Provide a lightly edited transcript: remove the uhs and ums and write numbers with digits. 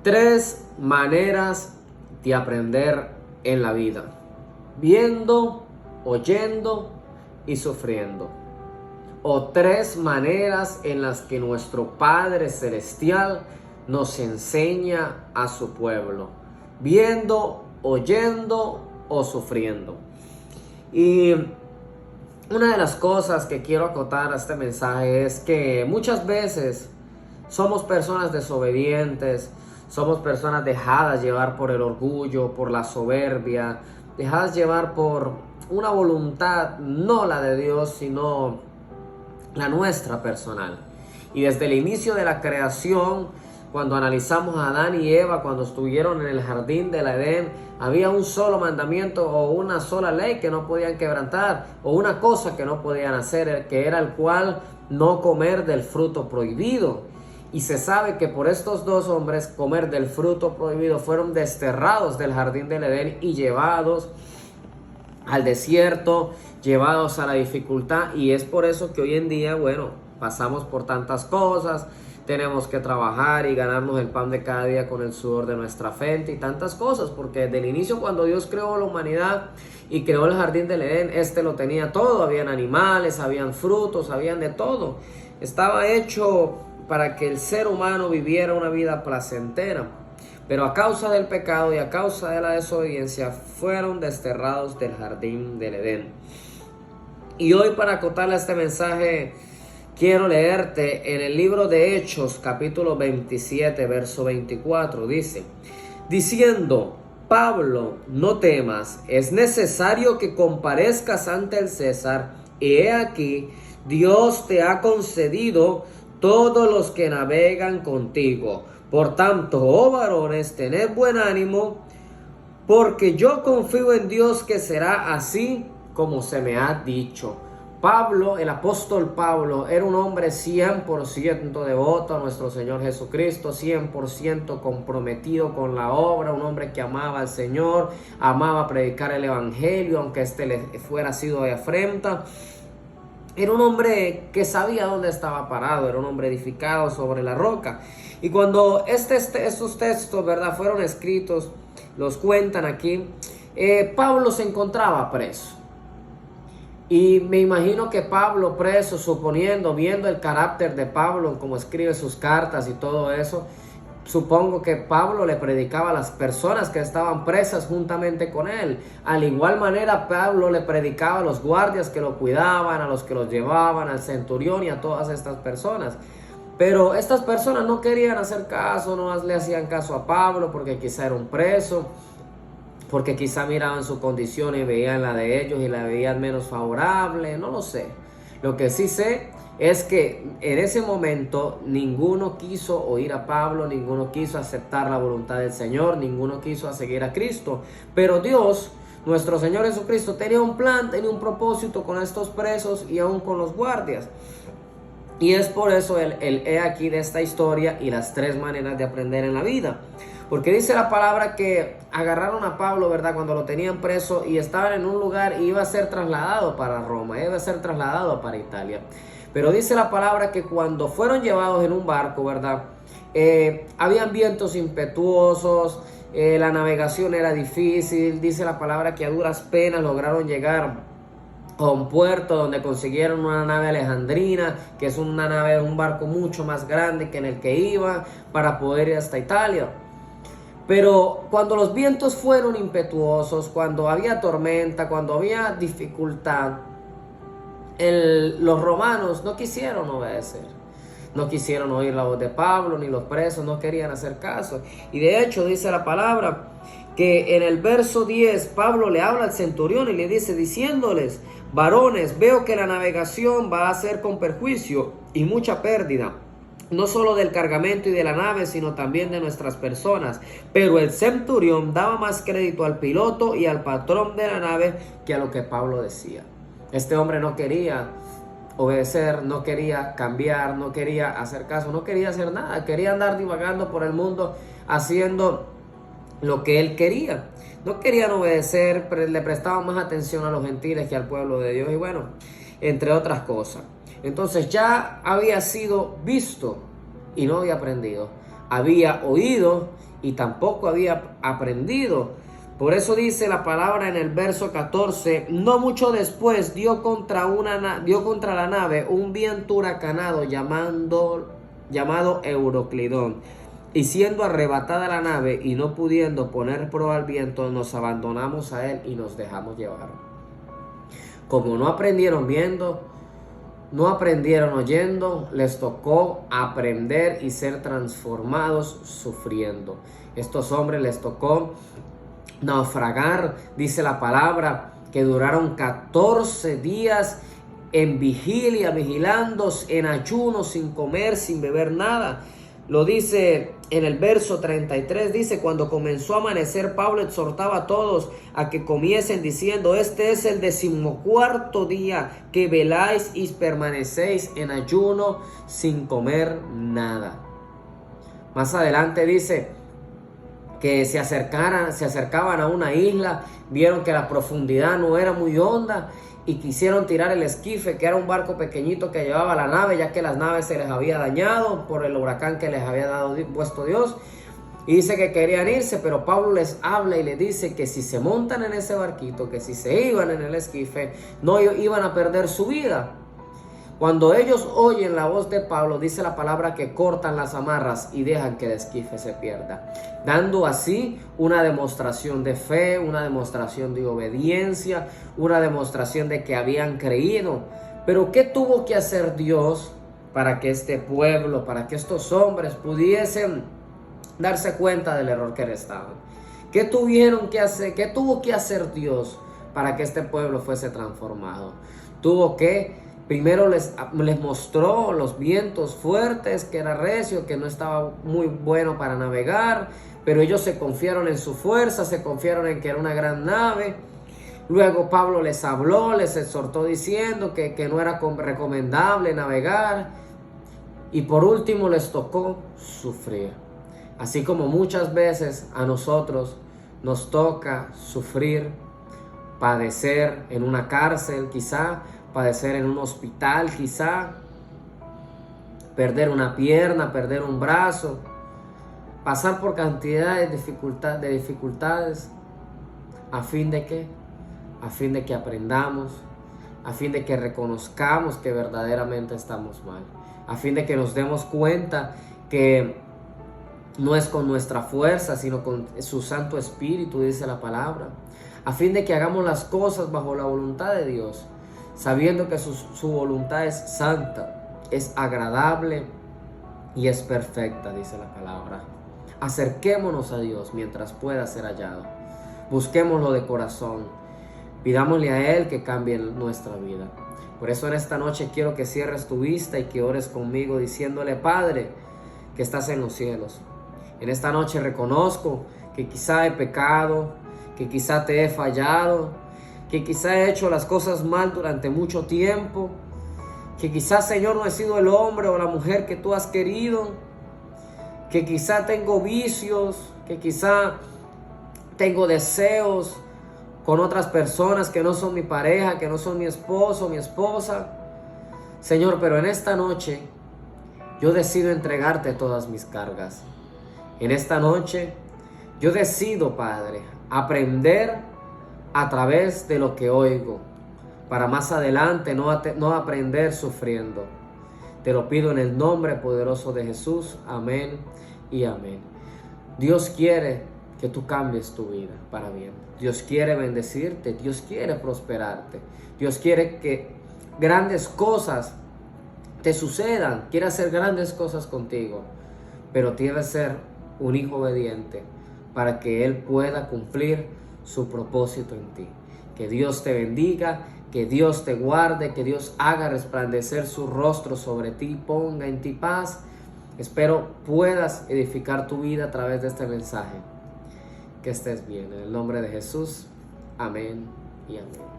Tres maneras de aprender en la vida: viendo, oyendo y sufriendo. O tres maneras en las que nuestro Padre Celestial nos enseña a su pueblo: viendo, oyendo o sufriendo. Y una de las cosas que quiero acotar a este mensaje es que muchas veces somos personas desobedientes, somos personas dejadas llevar por el orgullo, por la soberbia, dejadas llevar por una voluntad, no la de Dios, sino la nuestra personal. Y desde el inicio de la creación, cuando analizamos a Adán y Eva, cuando estuvieron en el jardín del Edén, había un solo mandamiento o una sola ley que no podían quebrantar, o una cosa que no podían hacer, que era el cual no comer del fruto prohibido. Y se sabe que por estos dos hombres comer del fruto prohibido fueron desterrados del jardín del Edén y llevados al desierto, llevados a la dificultad. Y es por eso que hoy en día, bueno, pasamos por tantas cosas, tenemos que trabajar y ganarnos el pan de cada día con el sudor de nuestra frente y tantas cosas, porque desde el inicio, cuando Dios creó la humanidad y creó el jardín del Edén, lo tenía todo. Habían animales, habían frutos, habían de todo. Estaba hecho para que el ser humano viviera una vida placentera. Pero a causa del pecado y a causa de la desobediencia fueron desterrados del jardín del Edén. Y hoy, para acotarle este mensaje, quiero leerte en el libro de Hechos, capítulo 27, verso 24. Dice: diciendo, Pablo, no temas, es necesario que comparezcas ante el César, y he aquí, Dios te ha concedido todos los que navegan contigo. Por tanto, oh varones, tened buen ánimo, porque yo confío en Dios que será así como se me ha dicho. Pablo, el apóstol Pablo, era un hombre 100% devoto a nuestro Señor Jesucristo, 100% comprometido con la obra, un hombre que amaba al Señor, amaba predicar el evangelio, aunque le fuera sido de afrenta. Era un hombre que sabía dónde estaba parado, era un hombre edificado sobre la roca. Y cuando estos textos, ¿verdad?, fueron escritos, los cuentan aquí, Pablo se encontraba preso. Y me imagino que Pablo preso, viendo el carácter de Pablo, cómo escribe sus cartas y todo eso, supongo que Pablo le predicaba a las personas que estaban presas juntamente con él. Al igual manera, Pablo le predicaba a los guardias que lo cuidaban, a los que los llevaban, al centurión y a todas estas personas. Pero estas personas no querían hacer caso, no le hacían caso a Pablo porque quizá era un preso, porque quizá miraban su condición y veían la de ellos y la veían menos favorable, no lo sé. Lo que sí sé es que en ese momento ninguno quiso oír a Pablo, ninguno quiso aceptar la voluntad del Señor, ninguno quiso seguir a Cristo. Pero Dios, nuestro Señor Jesucristo, tenía un plan, tenía un propósito con estos presos y aún con los guardias. Y es por eso el he aquí de esta historia y las tres maneras de aprender en la vida. Porque dice la palabra que agarraron a Pablo, ¿verdad?, cuando lo tenían preso y estaban en un lugar y iba a ser trasladado para Roma, iba a ser trasladado para Italia. Pero dice la palabra que cuando fueron llevados en un barco, ¿verdad?, habían vientos impetuosos, la navegación era difícil. Dice la palabra que a duras penas lograron llegar a un puerto donde consiguieron una nave alejandrina, que es una nave, un barco mucho más grande que en el que iban, para poder ir hasta Italia. Pero cuando los vientos fueron impetuosos, cuando había tormenta, cuando había dificultad, los romanos no quisieron obedecer. No quisieron oír la voz de Pablo, ni los presos no querían hacer caso. Y de hecho dice la palabra que en el verso 10 Pablo le habla al centurión y le dice, diciéndoles, varones, veo que la navegación va a ser con perjuicio y mucha pérdida, no solo del cargamento y de la nave, sino también de nuestras personas. Pero el centurión daba más crédito al piloto y al patrón de la nave que a lo que Pablo decía. Este hombre no quería obedecer, no quería cambiar, no quería hacer caso, no quería hacer nada. Quería andar divagando por el mundo haciendo lo que él quería. No querían obedecer, le prestaban más atención a los gentiles que al pueblo de Dios. Y bueno, entre otras cosas. Entonces ya había sido visto y no había aprendido. había oído y tampoco había aprendido. Por eso dice la palabra en el verso 14, no mucho después dio contra la nave un viento huracanado llamado Euroclidón. Y siendo arrebatada la nave y no pudiendo poner proa al viento, nos abandonamos a él y nos dejamos llevar. Como no aprendieron viendo, no aprendieron oyendo, les tocó aprender y ser transformados sufriendo. Estos hombres les tocó naufragar, dice la palabra, que duraron 14 días en vigilia, vigilando, en ayuno, sin comer, sin beber nada. Lo dice en el verso 33, dice, cuando comenzó a amanecer, Pablo exhortaba a todos a que comiesen diciendo, este es el 14º día que veláis y permanecéis en ayuno sin comer nada. Más adelante dice que se acercaban a una isla, vieron que la profundidad no era muy honda y quisieron tirar el esquife, que era un barco pequeñito que llevaba la nave, ya que las naves se les había dañado por el huracán que les había puesto Dios. Y dice que querían irse, pero Pablo les habla y les dice que si se montan en ese barquito, que si se iban en el esquife, no iban a perder su vida. Cuando ellos oyen la voz de Pablo, dice la palabra que cortan las amarras y dejan que el esquife se pierda, dando así una demostración de fe, una demostración de obediencia, una demostración de que habían creído. Pero ¿qué tuvo que hacer Dios para que este pueblo, para que estos hombres pudiesen darse cuenta del error que estaban? ¿Qué tuvieron que hacer? ¿Qué tuvo que hacer Dios para que este pueblo fuese transformado? Primero les mostró los vientos fuertes, que era recio, que no estaba muy bueno para navegar, pero ellos se confiaron en su fuerza, se confiaron en que era una gran nave. Luego Pablo les habló, les exhortó diciendo que no era recomendable navegar. Y por último les tocó sufrir. Así como muchas veces a nosotros nos toca sufrir, padecer en una cárcel quizá, padecer en un hospital quizá, perder una pierna, perder un brazo, pasar por cantidades de dificultades, ¿a fin de qué? A fin de que aprendamos, a fin de que reconozcamos que verdaderamente estamos mal, a fin de que nos demos cuenta que no es con nuestra fuerza, sino con su Santo Espíritu, dice la palabra, a fin de que hagamos las cosas bajo la voluntad de Dios, sabiendo que su voluntad es santa, es agradable y es perfecta, dice la palabra. Acerquémonos a Dios mientras pueda ser hallado. Busquémoslo de corazón. Pidámosle a Él que cambie nuestra vida. Por eso en esta noche quiero que cierres tu vista y que ores conmigo diciéndole, Padre, que estás en los cielos. En esta noche reconozco que quizá he pecado, que quizá te he fallado, que quizá he hecho las cosas mal durante mucho tiempo, que quizá, Señor, no he sido el hombre o la mujer que tú has querido, que quizá tengo vicios, que quizá tengo deseos con otras personas que no son mi pareja, que no son mi esposo o mi esposa. Señor, pero en esta noche yo decido entregarte todas mis cargas. En esta noche yo decido, Padre, aprender a través de lo que oigo, para más adelante no aprender sufriendo. Te lo pido en el nombre poderoso de Jesús. Amén y amén. Dios quiere que tú cambies tu vida para bien. Dios quiere bendecirte, Dios quiere prosperarte. Dios quiere que grandes cosas te sucedan, quiere hacer grandes cosas contigo, pero tienes que ser un hijo obediente para que Él pueda cumplir su propósito en ti. Que Dios te bendiga, que Dios te guarde, que Dios haga resplandecer su rostro sobre ti, ponga en ti paz. Espero puedas edificar tu vida a través de este mensaje. Que estés bien. En el nombre de Jesús. Amén y amén.